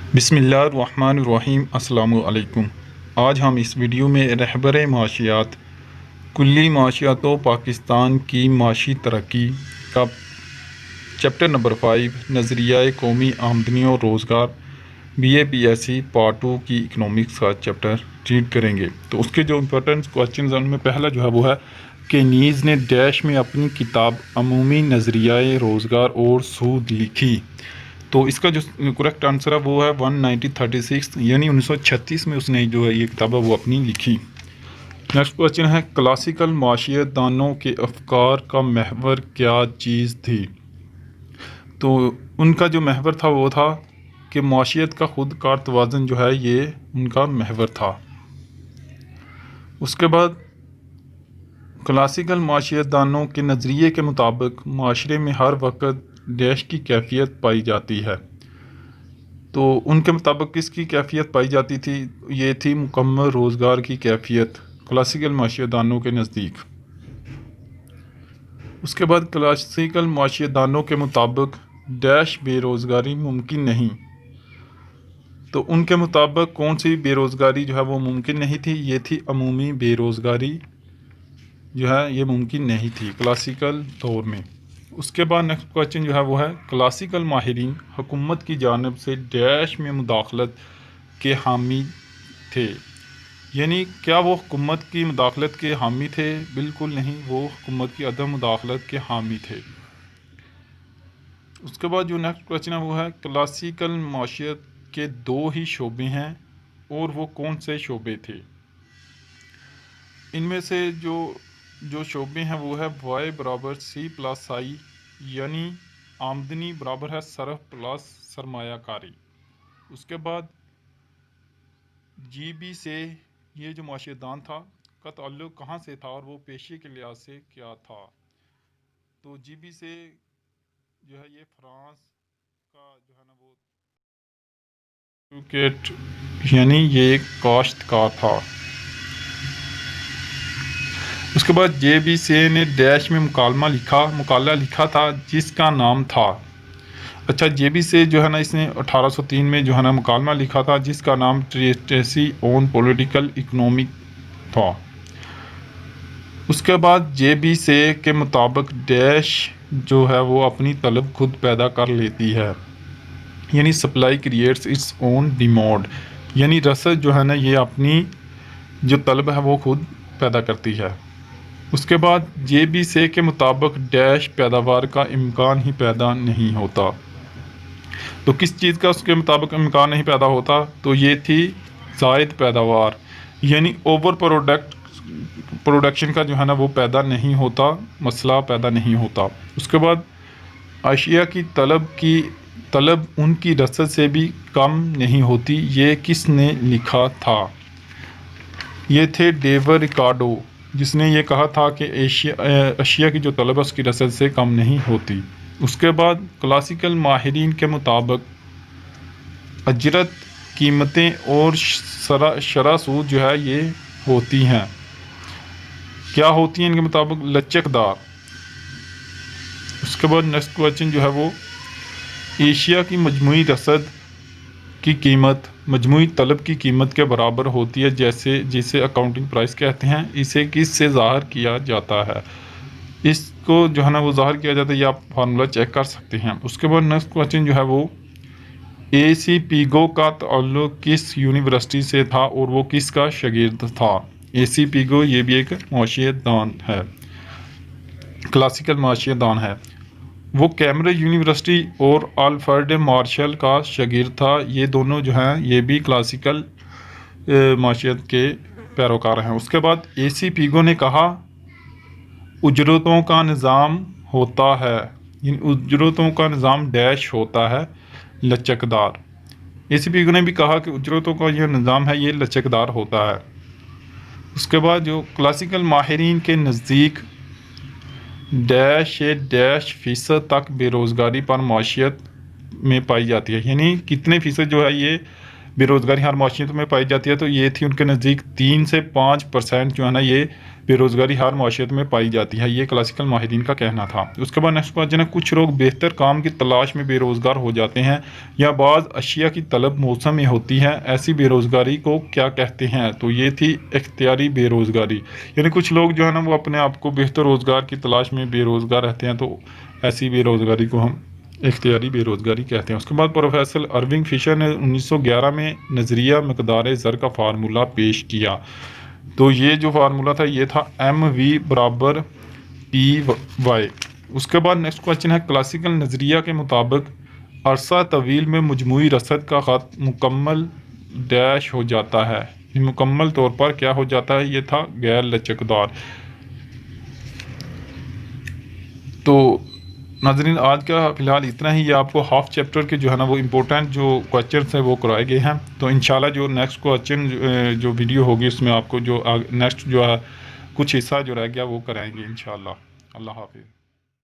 बिस्मिल्लाहिर्रहमानिर्रहीम। अस्सलामु अलैकुम। आज हम इस वीडियो में रहबर माशियात कुल्ली माशियात व पाकिस्तान की माशी तरक्की का चैप्टर नंबर 5 नज़रिया कौमी आमदनी और रोज़गार BAPSC पार्ट 2 की इकनॉमिक्स का चैप्टर रीड करेंगे। तो उसके जो इम्पोर्टेंट क्वेश्चन हैं उनमें पहला जो है वो है कि नीज़ ने डैश में अपनी किताब अमूमी नज़रिया रोज़गार और सूद लिखी। तो इसका जो करेक्ट आंसर है वो है 1936 यानी 1936 में उसने जो है ये किताब है वो अपनी लिखी। नेक्स्ट क्वेश्चन है क्लासिकल माशियत दानों के अफकार का महवर क्या चीज़ थी। तो उनका जो महवर था वो था कि माशियत का खुद कार तवाज़ुन जो है ये उनका महवर था। उसके बाद क्लासिकल माशियत दानों के नज़रिए के मुताबिक माशरे में हर वक्त डैश की कैफियत पाई जाती है। तो उनके मुताबिक किसकी कैफियत पाई जाती थी, ये थी मुकम्मल रोज़गार की कैफियत क्लासिकल माशियतदानों के नज़दीक। उसके बाद क्लासिकल माशियतदानों के मुताबिक डैश बेरोज़गारी मुमकिन नहीं। तो उनके मुताबिक कौन सी बेरोज़गारी जो है वो मुमकिन नहीं थी, ये थी अमूमी बेरोज़गारी जो है ये मुमकिन नहीं थी क्लासिकल दौर में। उसके बाद नेक्स्ट क्वेश्चन जो है वो है क्लासिकल माहिरीन हुकूमत की जानिब से डैश में मुदाखलत के हामी थे। यानी क्या वो हुकूमत की मुदाखलत के हामी थे? बिल्कुल नहीं, वो हुकूमत की अदम मुदाखलत के हामी थे। उसके बाद जो नेक्स्ट क्वेश्चन है वो है क्लासिकल माशियत के दो ही शोबे हैं और वो कौन से शोबे थे। इनमें से जो शोबे हैं वो है Y बराबर C प्लस आई, यानी आमदनी बराबर है सरफ प्लस सरमायाकारी। उसके बाद GB से ये जो माशियतदान था का ताल्लुक़ कहाँ से था और वो पेशे के लिहाज से क्या था। तो GB से जो है ये फ्रांस का जो है ना वो क्रिकेट यानी ये एक काश्तकार था। उसके बाद JBC ने डैश में मुकाला लिखा था जिसका नाम था। अच्छा, JBC जो है ना इसने 1803 में जो है ना मुकालमा लिखा था जिसका नाम ट्रेसी ऑन पॉलिटिकल इकोनॉमिक था। उसके बाद JBC के मुताबिक डैश जो है वो अपनी तलब खुद पैदा कर लेती है, यानी supply creates its own demand, यानी रसद जो है ना ये अपनी जो तलब है वो खुद पैदा करती है। उसके बाद JBC के मुताबिक डैश पैदावार का इम्कान ही पैदा नहीं होता। तो किस चीज़ का उसके मुताबिक इम्कान नहीं पैदा होता, तो ये थी ज़ायद पैदावार, यानी ओवर प्रोडक्शन का जो है ना वो पैदा नहीं होता, मसला पैदा नहीं होता। उसके बाद अशिया की तलब उनकी रसद से भी कम नहीं होती। ये किसने लिखा था? ये थे डेवर रिकार्डो, जिसने ये कहा था कि अशिया की जो तलब है उसकी रसद से कम नहीं होती। उसके बाद क्लासिकल माहिरीन के मुताबिक अजरत कीमतें और शरह सूद जो है ये होती हैं, क्या होती हैं इनके मुताबिक? लचकदार। उसके बाद नेक्स्ट क्वेश्चन जो है वो एशिया की मजमूई रसद की कीमत मजमूई तलब की कीमत के बराबर होती है, जिसे अकाउंटिंग प्राइस कहते हैं। इसे किस से ज़ाहिर किया जाता है? इसको जो है ना वो ज़ाहिर किया जाता है, ये आप फार्मूला चेक कर सकते हैं। उसके बाद नेक्स्ट क्वेश्चन जो है वो AC पीगो का ताल्लुक़ किस यूनिवर्सिटी से था और वो किसका शागिर्द था? AC पीगो ये भी एक माशियतदान है, क्लासिकल माशियतदान है। वो कैम्ब्रिज यूनिवर्सिटी और अल्फ्रेड मार्शल का शागिर्द था। ये दोनों जो हैं ये भी क्लासिकल माशियत के पैरोकार हैं। उसके बाद AC पीगो ने कहा उजरतों का निज़ाम होता है, इन उजरतों का निज़ाम डैश होता है, लचकदार। AC पीगो ने भी कहा कि उजरतों का यह निज़ाम है ये लचकदार होता है। उसके बाद जो क्लासिकल माहिरीन के नज़दीक डैश फ़ीसद तक बेरोज़गारी पर माशियत में पाई जाती है, यानी कितने फ़ीसद जो है ये बेरोज़गारी हर माशियत में पाई जाती है, तो ये थी उनके नज़दीक 3 से 5% जो है ना ये बेरोज़गारी हर माशियत में पाई जाती है, ये क्लासिकल माहिरीन का कहना था। उसके बाद नेक्स्ट क्वेश्चन है, कुछ लोग बेहतर काम की तलाश में बेरोज़गार हो जाते हैं या बाज़ अशिया की तलब मौसम में होती है, ऐसी बेरोज़गारी को क्या कहते हैं? तो ये थी इख्तियारी बेरोज़गारी, यानी कुछ लोग जो है ना वो अपने आप को बेहतर रोज़गार की तलाश में बेरोज़गार रहते हैं, तो ऐसी बेरोज़गारी को हम इख्तियारी बेरोज़गारी कहते हैं। उसके बाद प्रोफेसर अर्विंग फिशर ने 1911 में नज़रिया मकदार ज़र का फार्मूला पेश किया। तो ये जो फार्मूला था ये था MV बराबर PY। उसके बाद नेक्स्ट क्वेश्चन है, क्लासिकल नज़रिया के मुताबिक अरसा तवील में मजमूई रसद का ख़त मुकम्मल डैश हो जाता है, मुकम्मल तौर पर क्या हो जाता है? ये था गैर लचकदार। तो नाज़रीन आज का फ़िलहाल इतना ही। ये आपको हाफ चैप्टर के जो है ना वो इम्पोर्टेंट जो क्वेश्चंस हैं वो कराए गए हैं। तो इंशाल्लाह जो नेक्स्ट क्वेश्चन जो वीडियो होगी उसमें आपको जो नेक्स्ट जो है कुछ हिस्सा जो रह गया वो कराएंगे इंशाल्लाह। अल्लाह हाफ़िज़।